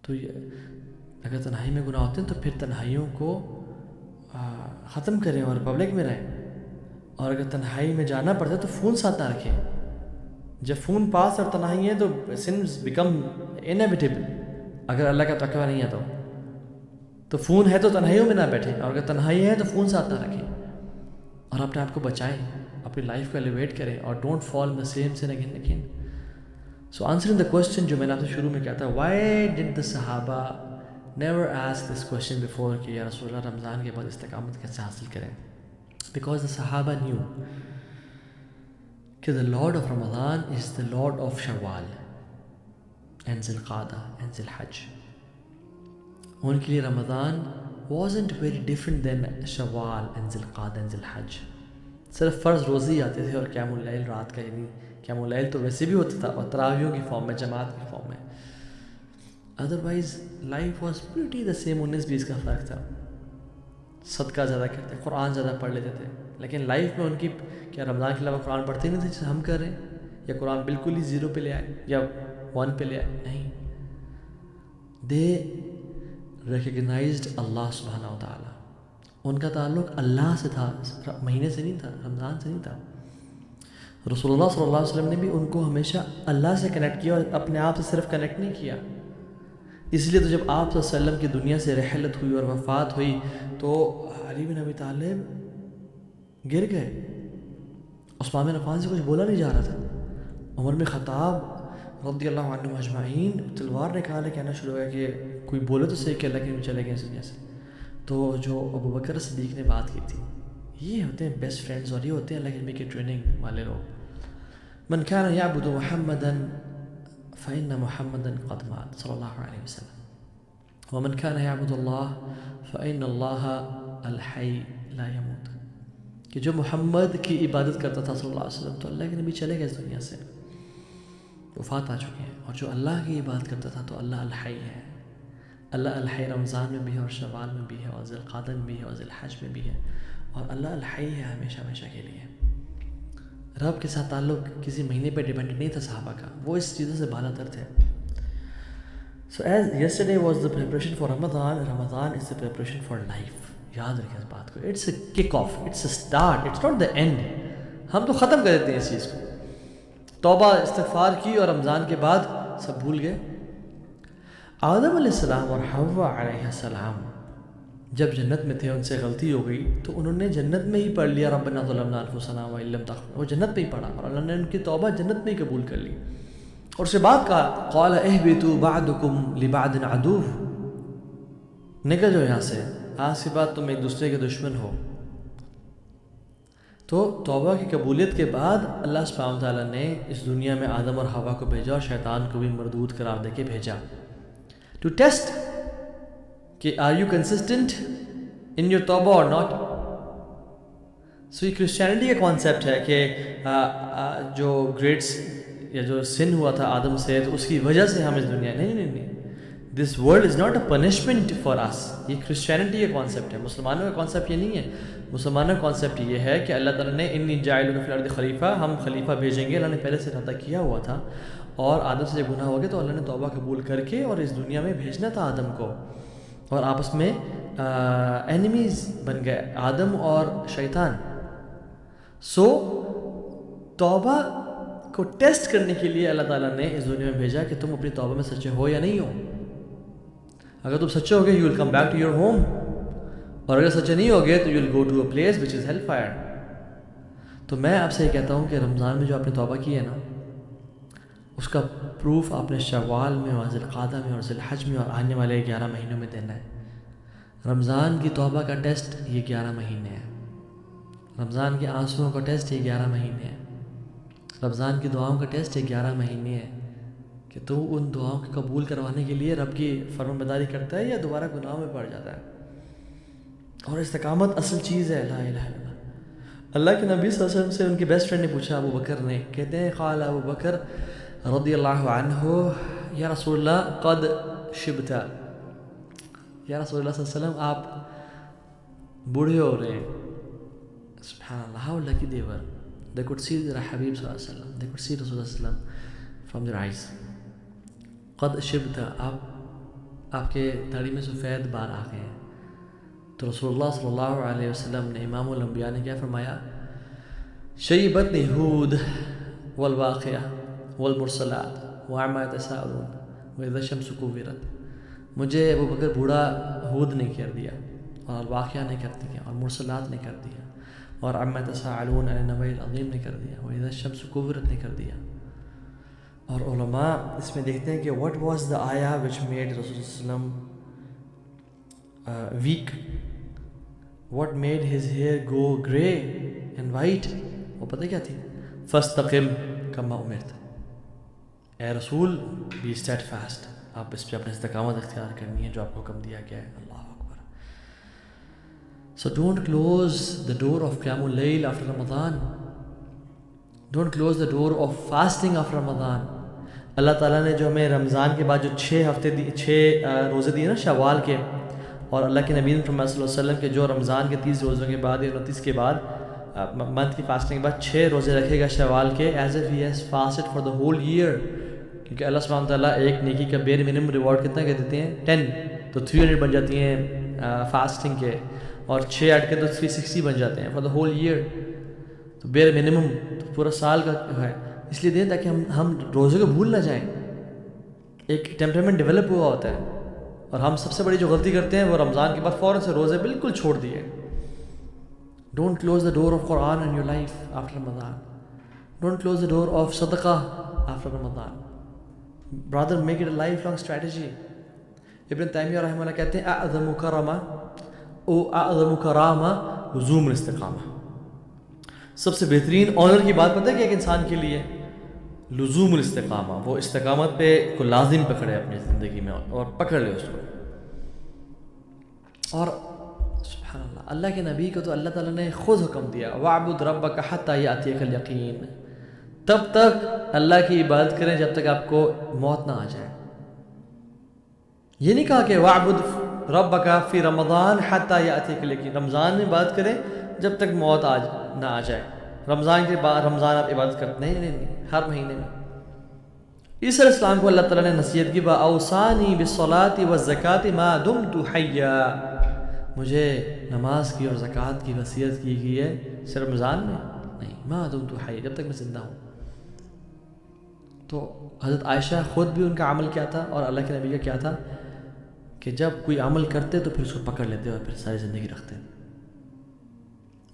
تو اگر تنہائی میں گناہ ہوتے ہیں تو پھر تنہائیوں کو ختم کریں اور پبلک میں رہیں. اور اگر تنہائی میں جانا پڑتا ہے تو فون ساتھ نہ رکھیں. جب فون پاس اور تنہائی ہے تو سنز بیکم انیویٹیبل. اگر اللہ کا تقویٰ نہیں ہے تو فون ہے تو تنہائیوں میں نہ بیٹھیں, اور اگر تنہائی ہے تو فون ساتھ نہ رکھیں, اور اپنے آپ کو بچائیں, اپنی لائف کو ایلیویٹ کریں, اور don't fall in the same sin again again. So answering the question جو میں نے آپ سے شروع میں کیا تھا, وائی ڈڈ دا صحابہ never ask this question before کہ یا رسول اللہ رمضان کے بعد استقامت کیسے حاصل کریں. بیکاز دا صحابہ نیو کہ the Lord of Ramadan is the Lord of Shawwal and Zil Qada and Zil Hajj. ان کے لیے رمضان wasn't very different than Shawwal and Zil Qada and Zil Hajj. صرف فرض روزی آتے تھے اور قیام اللیل رات کا, یعنی قیام اللیل تو ویسے بھی ہوتا تھا اور تراویحوں کی فارم میں, جماعت کی فارم میں. Otherwise life was pretty the same. 19-20 کا فرق تھا. صدقہ زیادہ کرتے, قرآن زیادہ پڑھ لیتے تھے, لیکن لائف میں ان کی کیا رمضان کے علاوہ قرآن پڑھتے نہیں تھے جیسے ہم کر رہے ہیں, یا قرآن بالکل ہی 0 پہ لے آئے یا 1 پہ لے آئے, نہیں. دے ریکگنائزڈ اللہ سبحانہ و تعالیٰ. ان کا تعلق اللہ سے تھا, مہینے سے نہیں تھا, رمضان سے نہیں تھا. رسول اللہ صلی اللہ علیہ وسلم نے بھی ان کو ہمیشہ اللہ سے کنیکٹ کیا اور اپنے آپ سے صرف کنیکٹ نہیں کیا. اس لیے تو جب آپ صلی اللہ علیہ وسلم کی دنیا سے رحلت ہوئی اور وفات ہوئی تو علی بن ابی طالب گر گئے. عثمان بن عفان سے کچھ بولا نہیں جا رہا تھا. عمر بن خطاب رضی اللہ عنہ اجمعین تلوار نکالے کہنا شروع ہوا کہ کوئی بولے تو صحیح کہ اللہ کے چلے گئے اس دنیا سے. تو جو ابو بکر صدیق نے بات کی تھی, یہ ہوتے ہیں بیسٹ فرینڈز, اور یہ ہوتے ہیں اللہ کے نبی کی ٹریننگ والے لوگ. من کان یعبد محمدا فإن محمدا قد مات صلی اللہ علیہ وسلم, ومن کان یعبد اللہ فإن اللہ الحی لا يموت. کہ جو محمد کی عبادت کرتا تھا صلی اللہ علیہ وسلم تو اللہ کے نبی چلے گئے اس دنیا سے, وفات آ چکے ہیں. اور جو اللہ کی عبادت کرتا تھا تو اللہ الحی ہے. اللہ الحی رمضان میں بھی ہے اور شوال میں بھی ہے اور ذی القعدہ میں بھی ہے اور ذی الحج میں بھی ہے, اور اللہ الحی ہے ہمیشہ ہمیشہ کے لیے. رب کے ساتھ تعلق کسی مہینے پہ ڈیپینڈ نہیں تھا صحابہ کا, وہ اس چیزوں سے بالا تر تھے. So as yesterday was the preparation for Ramadan, Ramadan is the preparation for life. یاد رکھیں اس بات کو. It's a kick off, it's a start, it's not the end. ہم تو ختم کر دیتے ہیں اس چیز کو. توبہ استغفار کی اور رمضان کے بعد سب بھول گئے. آدم علیہ السلام اور حوا علیہ السلام جب جنت میں تھے, ان سے غلطی ہو گئی تو انہوں نے جنت میں ہی پڑھ لیا ربنا ظلمنا انفسنا وان لم تغفر. وہ جنت میں ہی پڑھا اور اللہ نے ان کی توبہ جنت میں ہی قبول کر لی. اور اس کے بعد کہا قال اہبطوا بعضکم لبعض عدو, نکل جاؤ یہاں سے, آج کے بعد تم ایک دوسرے کے دشمن ہو. تو توبہ کی قبولیت کے بعد اللہ سبحانہ و تعالیٰ نے اس دنیا میں آدم اور حوا کو بھیجا اور شیطان کو بھی مردود قرار دے کے بھیجا ٹو ٹیسٹ کہ are you consistent in your توبہ اور ناٹ. سو یہ کرسچینٹی کا کانسیپٹ ہے کہ جو گریٹس یا جو سن ہوا تھا آدم سے تو اس کی وجہ سے ہم اس دنیا, نہیں, this world is not a punishment for us. یہ کرسچینٹی کا کانسیپٹ ہے, مسلمانوں کا کانسیپٹ یہ نہیں ہے. مسلمانوں کا کانسیپٹ یہ ہے کہ اللہ تعالیٰ نے انی جاعل فی الارض خلیفہ, ہم خلیفہ بھیجیں گے. اللہ نے پہلے سے ارادہ کیا ہوا تھا, اور آدم سے جب گناہ ہو گیا تو اللہ نے توبہ قبول کر کے اور اس دنیا میں بھیجنا تھا آدم کو, اور آپس میں اینیمیز بن گئے آدم اور شیطان. سو توبہ کو ٹیسٹ کرنے کے لیے اللہ تعالیٰ نے اس دنیا میں بھیجا کہ تم اپنی توبہ میں سچے ہو یا نہیں ہو. اگر تم سچے ہو گے you will come back to your home, اور اگر سچے نہیں ہوگے تو you will go to a place which is hell fire. تو میں آپ سے یہ کہتا ہوں کہ رمضان میں جو آپ نے توبہ کی ہے نا, اس کا پروف آپ نے شوال میں اور ذی القعدہ میں اور ذی الحج میں اور آنے والے 11 مہینوں میں دینا ہے. رمضان کی توبہ کا ٹیسٹ یہ 11 مہینے ہیں. رمضان کے آنسوؤں کا ٹیسٹ یہ 11 مہینے ہیں. رمضان کی دعاؤں کا ٹیسٹ یہ 11 مہینے ہے کہ تو ان دعاؤں کو قبول کروانے کے لیے رب کی فرمانبرداری کرتا ہے یا دوبارہ گناہوں میں پڑ جاتا ہے. اور استقامت اصل چیز ہے. لا الہ الا اللہ. اللہ کے نبی صلی اللہ علیہ وسلم سے ان کے بیسٹ فرینڈ نے پوچھا, ابو بکر نے, کہتے ہیں قال ابو بکر رضی اللہ عنہ یا رسول اللہ قد شبت, یا رسول اللہ صلی اللہ علیہ وسلم آپ بوڑھے ہو رہے ہیں. سبحان اللہ, how lucky they were. They could see their Habib صلی اللہ علیہ وسلم, they could see Rasulullah صلی اللہ علیہ وسلم from their eyes. قد شبت, آپ آپ کے داڑھی میں سفید بال آ گئے ہیں. تو رسول اللہ صلی اللہ علیہ وسلم نے امام الانبیاء نے کیا فرمایا؟ شیبتنی ہود والواقعہ والمرسلات وعما یتساءلون واذا الشمس کوورت. مجھے ابو بکر بوڑھا ہود نے کر دیا، اور واقعہ نے کر دیا، اور مرسلات نے کر دیا، اور عما یتساءلون عن النبأ العظیم نے کر دیا، واذا الشمس کوورت نے کر دیا. اور علماء اس میں دیکھتے ہیں کہ what was the ayah which made رسول صلی اللہ علیہ وسلم weak, what made his hair go grey and white؟ وہ پتہ کیا تھی؟ فاستقم کما امرت. اے رسول بی اسٹیڈ فاسٹ، آپ اس پہ اپنے استقامت اختیار کرنی ہے جو آپ کو حکم دیا گیا ہے. اللہ اکبر. So don't close the door of قیام اللیل after Ramadan. Don't close the door of fasting after Ramadan. اللہ تعالیٰ نے جو ہمیں رمضان کے بعد جو 6 روزے دیے نا شوال کے، اور اللہ کے نبی محمد صلی اللہ علیہ وسلم کے جو رمضان کے 30 روزوں کے بعد یا 29 کے بعد منتھ کی فاسٹنگ کے بعد 6 روزے رکھے گا شوال کے، as if he has fasted for the whole year. کیونکہ اللہ سبحانہ تعالیٰ ایک نیکی کا بیر منیمم ریوارڈ کتنا کہہ دیتے ہیں؟ 10. تو 300 بن جاتی ہیں فاسٹنگ کے، اور 6 ایڈ کے تو 360 بن جاتے ہیں فار دا ہول ایئر. تو بیر منیمم پورا سال کا ہے، اس لیے دیں تاکہ ہم روزے کو بھول نہ جائیں. ایک ٹیمپرامنٹ ڈیولپ ہوا ہوتا ہے، اور ہم سب سے بڑی جو غلطی کرتے ہیں وہ رمضان کے بعد فوراً سے روزے بالکل چھوڑ دیے. Don't close the door of Quran in your life after Ramzan. Don't close the door of صدقہ after Ramzan. Brother make it a lifelong strategy. Ibn Taymiyyah رحمہ اللہ کہتے ہیں اعظم کرامہ لزوم الاستقامہ. سب سے بہترین آنر کی بات پتہ ہے کہ ایک انسان کے لیے لزوم الاستقامہ، وہ استقامت پہ کو لازم پکڑے اپنی زندگی میں اور پکڑ لے اس کو. اور سبحان اللہ، اللہ کے نبی کو تو اللہ تعالیٰ نے خود حکم دیا وَاعْبُدْ رَبَّكَ حَتَّى يَأْتِيَكَ الْيَقِينُ. تب تک اللہ کی عبادت کریں جب تک آپ کو موت نہ آ جائے. یہ نہیں کہا کہ وَاعْبُدْ رَبَّكَ فِي رَمَضَانَ حَتَّى يَأْتِيَكَ الْيَقِينُ. رمضان میں عبادت کریں جب تک موت نہ آ جائے. رمضان کے بعد رمضان آپ عبادت کرتے نہیں، ہر مہینے میں. عیسیٰ علیہ السلام کو اللہ تعالیٰ نے نصیحت کی وَأَوْصَانِي بِالصَّلَاةِ وَالزَّكَاةِ مَا دُمْتُ حَيًّا. مجھے نماز کی اور زکوٰۃ کی وصیت کی گئی ہے صرف رمضان میں نہیں، مَا دُمْتُ حَيًّا، جب تک میں زندہ ہوں. تو حضرت عائشہ خود بھی ان کا عمل کیا تھا اور اللہ کے نبی کا کیا تھا کہ جب کوئی عمل کرتے تو پھر اس کو پکڑ لیتے اور پھر ساری زندگی رکھتے.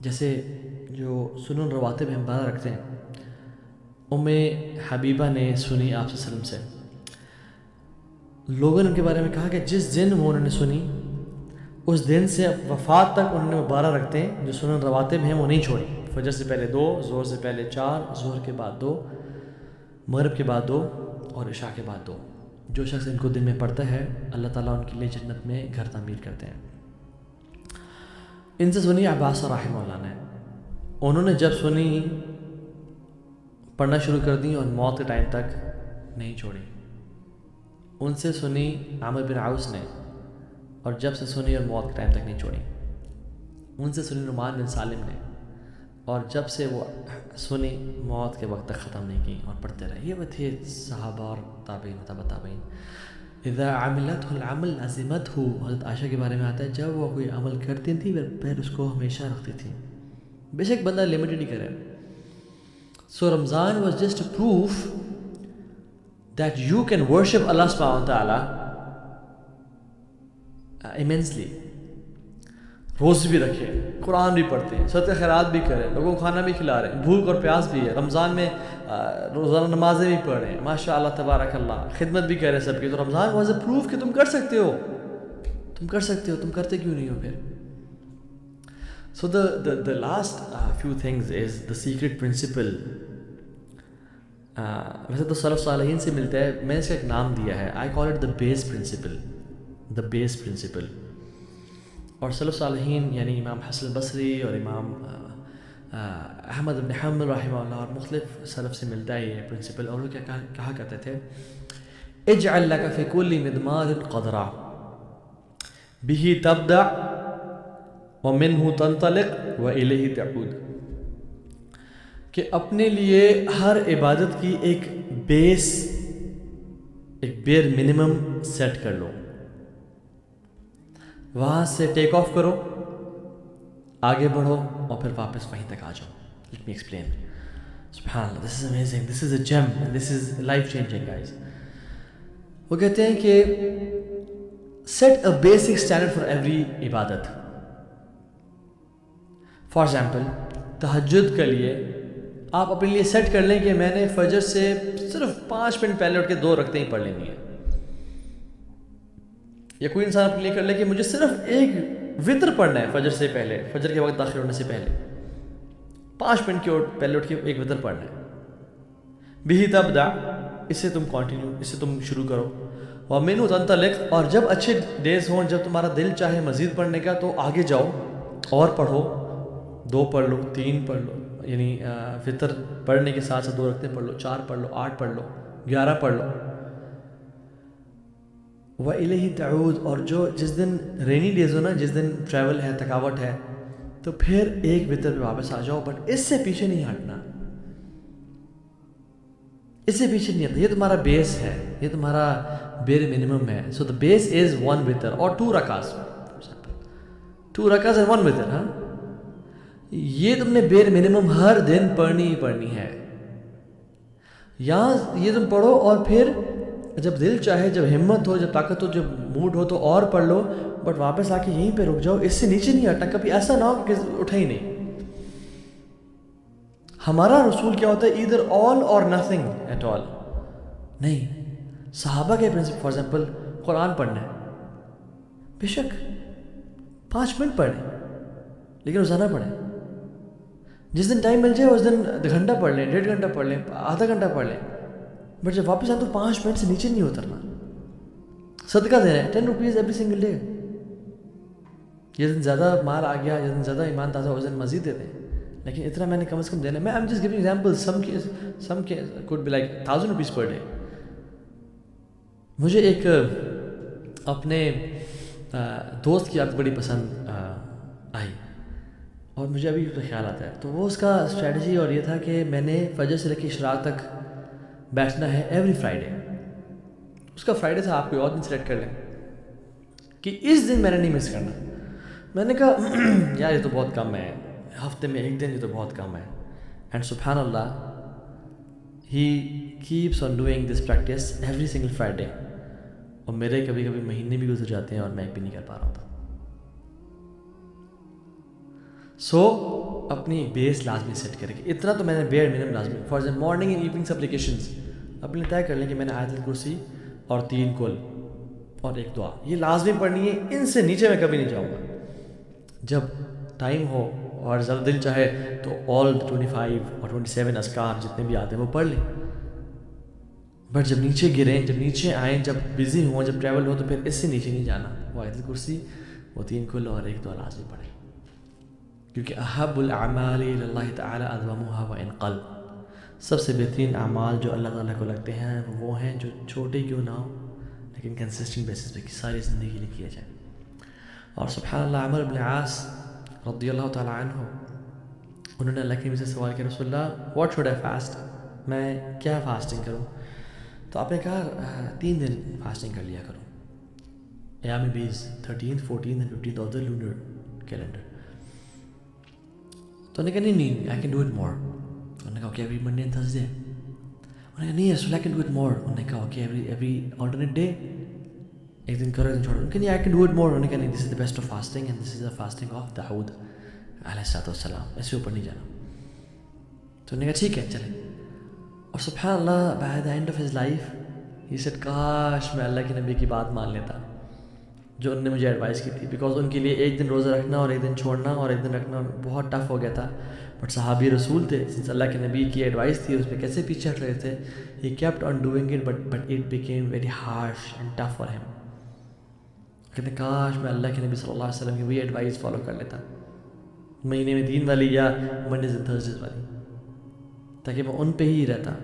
جیسے جو سنن رواتب ہم 12 رکھتے ہیں. ام حبیبہ نے سنی آپ صلی اللہ علیہ وسلم سے، لوگوں نے ان کے بارے میں کہا کہ جس دن وہ انہوں نے سنی اس دن سے وفات تک انہوں نے 12 رکھتے ہیں جو سنن رواتب ہیں وہ نہیں چھوڑی. فجر سے پہلے 2، ظہر سے پہلے 4، ظہر کے بعد 2، مغرب کے بعد 2، اور عشاء کے بعد 2. جو شخص ان کو دن میں پڑھتا ہے اللہ تعالیٰ ان کے لیے جنت میں گھر تعمیر کرتے ہیں. ان سے سنی عباس رحمہ اللہ نے، انہوں نے جب سنی پڑھنا شروع کر دی اور موت کے ٹائم تک نہیں چھوڑی. ان سے سنی عامر بن عوس نے، اور جب سے سنی اور موت کے ٹائم تک نہیں چھوڑی. ان سے سنی نعمان بن سالم نے، اور جب سے وہ سنی موت کے وقت تک ختم نہیں کی اور پڑھتے رہے. یہ وہ تھے صحابہ اور تابعین تبع تابعین. اذا عملته العمل عزمته. حضرت عائشہ کے بارے میں آتا ہے جب وہ کوئی عمل کرتی تھی پھر اس کو ہمیشہ رکھتی تھی، بے شک بندہ لمیٹڈ ہی کرے. So Ramzan was just a proof that you can worship Allah subhanahu wa ta'ala immensely. روزے بھی رکھے، قرآن بھی پڑھتے ہیں، صدقہ خیرات بھی کریں، لوگوں کو کھانا بھی کھلا رہے ہیں، بھوک اور پیاس بھی ہے. رمضان میں روزانہ نمازیں بھی پڑھ رہے ہیں، ماشاء اللہ تبارک اللہ، خدمت بھی کر رہے ہیں سب کی. تو رمضان واز اے پروف کہ تم کر سکتے ہو، تم کر سکتے ہو، تم کرتے کیوں نہیں ہو پھر. So the last few things is the secret principle. ویسے تو سلف صالحین سے ملتا ہے، میں نے اس کا ایک نام دیا ہے، I call it the base principle. The base principle. اور سلف صالحین یعنی امام حسن البصری اور امام احمد بن حنبل رحمہ اللہ اور مختلف سلف سے ملتا ہے یہ پرنسپل. اور وہ کیا کہا کرتے تھے، اجعل لك في كل مدمار قدرا به تبدع ومنه تنطلق وإلیہ تعود. کہ اپنے لیے ہر عبادت کی ایک بیس، ایک بیر منیمم سیٹ کر لو. وہاں سے ٹیک آف کرو, آگے بڑھو اور پھر واپس وہیں تک آ جاؤ. Let me explain. سبحان اللہ, this is amazing, this is a gem, this is life changing guys. وہ کہتے ہیں کہ set a basic standard for every عبادت. فار ایگزامپل تہجد کے لیے آپ اپنے لیے سیٹ کر لیں کہ میں نے فجر سے صرف 5 منٹ پہلے اٹھ کے 2 رکعتیں ہی پڑھ لینی ہے. یا کوئی انسان اپنے لیے کر لے کہ مجھے صرف ایک وطر پڑھنا ہے فجر سے پہلے, فجر کے وقت داخل ہونے سے پہلے 5 منٹ کے پہلے اٹھ کے ایک وطر پڑھنا ہے. بھی تبدا, اس سے تم کنٹینیو, اس سے تم شروع کرو. ومنہ تنطلق, اور جب اچھے ڈیز ہوں, جب تمہارا دل چاہے مزید پڑھنے کا تو آگے جاؤ اور پڑھو, 2 پڑھ لو, 3 پڑھ لو, یعنی فطر پڑھنے کے ساتھ ساتھ 2 رکعتیں پڑھ لو, 4 پڑھ لو, 8 پڑھ لو, 11 پڑھ لو. وَإِلَيْهِ تعود, اور جو جس دن رینی ڈیز ہو نا, جس دن ٹریول ہے, تھکاوٹ ہے, تو پھر ایک وطر پہ واپس آ جاؤ, بٹ اس سے پیچھے نہیں ہٹنا, اس سے پیچھے نہیں ہٹنا. یہ تمہارا بیس ہے, یہ تمہارا بیر منیمم ہے. سو دا بیس از 1 وطر اور 2 رکعات, 2 رکعات اینڈ 1 وطر. ہاں, یہ تم نے بیر منیمم ہر دن پڑھنی ہی پڑھنی ہے. یہاں یہ تم پڑھو اور پھر جب دل چاہے, جب ہمت ہو, جب طاقت ہو, جب موڈ ہو تو اور پڑھ لو, بٹ واپس آ کے یہیں پہ رک جاؤ, اس سے نیچے نہیں ہٹنا. کبھی ایسا نہ ہو کہ اٹھا ہی نہیں. ہمارا رسول کیا ہوتا ہے, ایدر آل اور نتھنگ ایٹ آل. نہیں, صحابہ کے پرنسپل, فار ایگزامپل قرآن پڑھنا ہے, بے شک 5 منٹ پڑھیں, لیکن روزانہ پڑھیں. جس دن ٹائم مل جائے اس دن گھنٹہ پڑھ لیں, 1.5 گھنٹہ پڑھ لیں, آدھا گھنٹہ پڑھ لیں, بٹ جب واپس آئیں تو 5 منٹ سے نیچے نہیں اترنا. صدقہ دینا ہے 10 روپیز ایوری سنگل ڈے. جس دن زیادہ مال آ گیا, جس دن زیادہ ایمان تازہ, اس دن مزید دے دیں, لیکن اتنا میں نے کم از کم دینا ہے. میں I'm just giving examples, some could be like 1000 rupees per day. مجھے ایک اپنے دوست کی عادت بڑی پسند آئی, اور مجھے ابھی تو خیال آتا ہے. تو وہ اس کا اسٹریٹجی اور یہ تھا کہ میں نے فجر سے لے کے اشراق تک بیٹھنا ہے ایوری فرائیڈے. اس کا فرائیڈے سے آپ کوئی اور دن سلیکٹ کر لیں کہ اس دن میں نے نہیں مس کرنا. میں نے کہا یار یہ تو بہت کم ہے, ہفتے میں 1 دن, یہ تو بہت کم ہے. اینڈ سبحان اللہ, he keeps on doing this practice every single Friday. اور میرے کبھی کبھی مہینے بھی گزر جاتے ہیں اور میں بھی نہیں کر پا رہا ہوتا. سو اپنی بیس لازمی سیٹ کرے گی. اتنا تو میں نے بیئر منیمم لازمی. For example morning and evening supplications اپنے طے کر لیں کہ میں نے آیت الکرسی اور 3 کل اور 1 دعا یہ لازمی پڑھنی ہے. ان سے نیچے میں کبھی نہیں جاؤں گا. جب ٹائم ہو اور زیادہ دل چاہے تو آل 25 اور 27 اذکار جتنے بھی آتے ہیں وہ پڑھ لیں. بٹ جب نیچے گریں, جب نیچے آئیں, جب بزی ہوں, جب ٹریول ہو, تو پھر اس سے نیچے نہیں جانا. وہ آیت الکرسی, وہ 3 کل اور 1 دعا لازمی پڑھیں, کیونکہ احب الاعمال الی اللہ تعالی ادومها وان قل. سب سے بہترین اعمال جو اللہ تعالیٰ کو لگتے ہیں وہ ہیں جو چھوٹے کیوں نہ ہو لیکن کنسسٹنٹ بیسس پہ ساری زندگی لیے کیے جائیں. اور سبحان اللہ, عمرو بن العاص رضی اللہ تعالیٰ عنہ, انہوں نے اللہ کے نبی سے سوال کیا, رسول اللہ واٹ شوڈ آئی فاسٹ, میں کیا فاسٹنگ کروں؟ تو آپ نے کہا 3 دن فاسٹنگ کر لیا کرو, ایام 20, 13, 14 and 15 of the lunar calendar. تو انہوں نے کہا نہیں, I can do it more. انہوں نے کہا okay every Monday and Thursday. انہوں نے کہا نہیں رسول, I can do it more. انہوں نے کہا اوکے ایوری آلٹرنیٹ ڈے, 1 دن کرو 1 دن چھوڑو. انہوں نے کہا نہیں, I can do it more. انہوں نے کہا نہیں, this is the best of fasting and this is the fasting of داؤد علیہ السلام, ایسے اوپر نہیں جانا. تو انہوں نے کہا ٹھیک ہے چلیں. اور سبحان اللہ, by the end of his life he said کاش میں اللہ کے نبی کی بات مان لیتا جو انہوں نے مجھے ایڈوائز کی تھی. بیکاز ان کے لیے 1 دن روزہ رکھنا اور 1 دن چھوڑنا اور 1 دن رکھنا بہت ٹف ہو گیا تھا. بٹ صحابی رسول تھے, سنس اللہ کے نبی کی ایڈوائس تھی, اس پہ کیسے پیچھے ہٹ رہے تھے. He kept on doing it but it became very harsh and tough for him. کہتے ہیں کاش میں اللہ کے نبی صلی اللہ علیہ وسلم کی وہی ایڈوائس فالو کر لیتا, مہینے میں 3 والی یا منڈیز اینڈ تھرسڈیز والی, تاکہ میں ان پہ ہی رہتا.